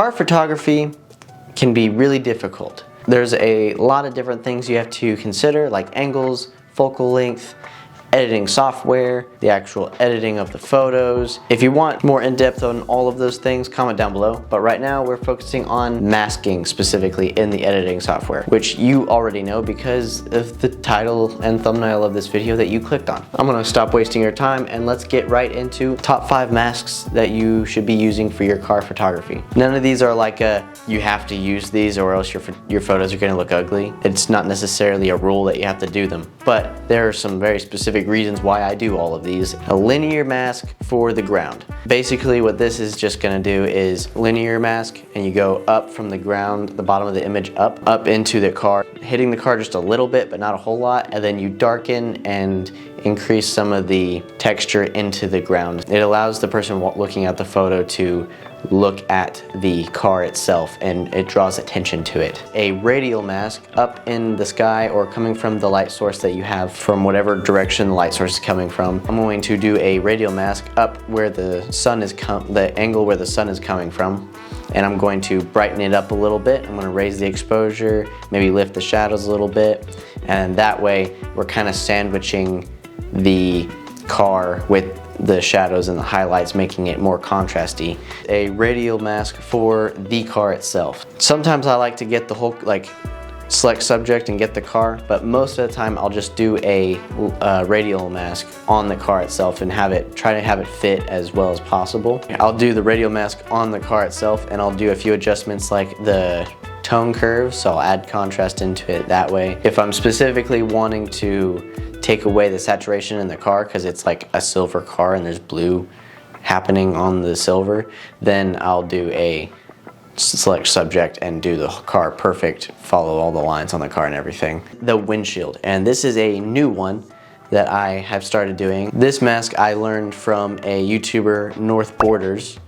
Car photography can be really difficult. There's a lot of different things you have to consider, like angles, focal length, editing software, the actual editing of the photos. If you want more in-depth on all of those things, comment down below. But right now we're focusing on masking specifically in the editing software, which you already know because of the title and thumbnail of this video that you clicked on. I'm gonna stop wasting your time and let's get right into top 5 masks that you should be using for your car photography. None of these are like you have to use these or else your photos are gonna look ugly. It's not necessarily a rule that you have to do them, but there are some very specific reasons why I do all of these. A linear mask for the ground. Basically what this is just gonna do is linear mask, and you go up from the ground, the bottom of the image up into the car, hitting the car just a little bit but not a whole lot, and then you darken and increase some of the texture into the ground. It allows the person looking at the photo to look at the car itself, and it draws attention to it. A radial mask up in the sky or coming from the light source that you have from whatever direction the light source is coming from. I'm going to do a radial mask up where the sun is the angle where the sun is coming from, and I'm going to brighten it up a little bit. I'm going to raise the exposure, maybe lift the shadows a little bit, and that way we're kind of sandwiching the car with the shadows and the highlights, making it more contrasty. A radial mask for the car itself. Sometimes I like to get the whole, select subject and get the car, but most of the time I'll just do a radial mask on the car itself and try to have it fit as well as possible. I'll do the radial mask on the car itself, and I'll do a few adjustments like the tone curve, so I'll add contrast into it that way. If I'm specifically wanting to take away the saturation in the car because it's like a silver car and there's blue happening on the silver, then I'll do a select subject and do the car perfect, follow all the lines on the car and everything. The windshield, and this is a new one that I have started doing. This mask I learned from a YouTuber, North Borders.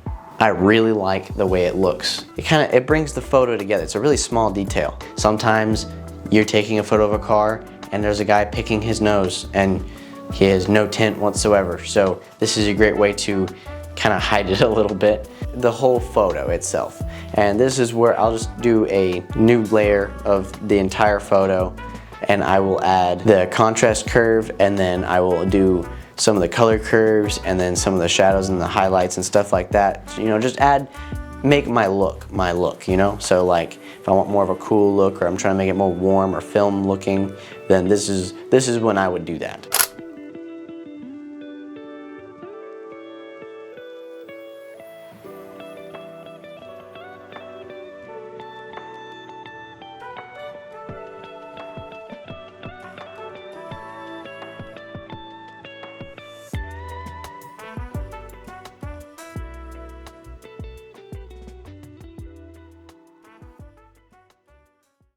I really like the way it looks. It brings the photo together. It's a really small detail. Sometimes you're taking a photo of a car and there's a guy picking his nose and he has no tint whatsoever. So this is a great way to kind of hide it a little bit. The whole photo itself. And this is where I'll just do a new layer of the entire photo, and I will add the contrast curve, and then I will do some of the color curves and then some of the shadows and the highlights and stuff like that. You know, just make my look, you know? So like if I want more of a cool look, or I'm trying to make it more warm or film looking, then this is when I would do that.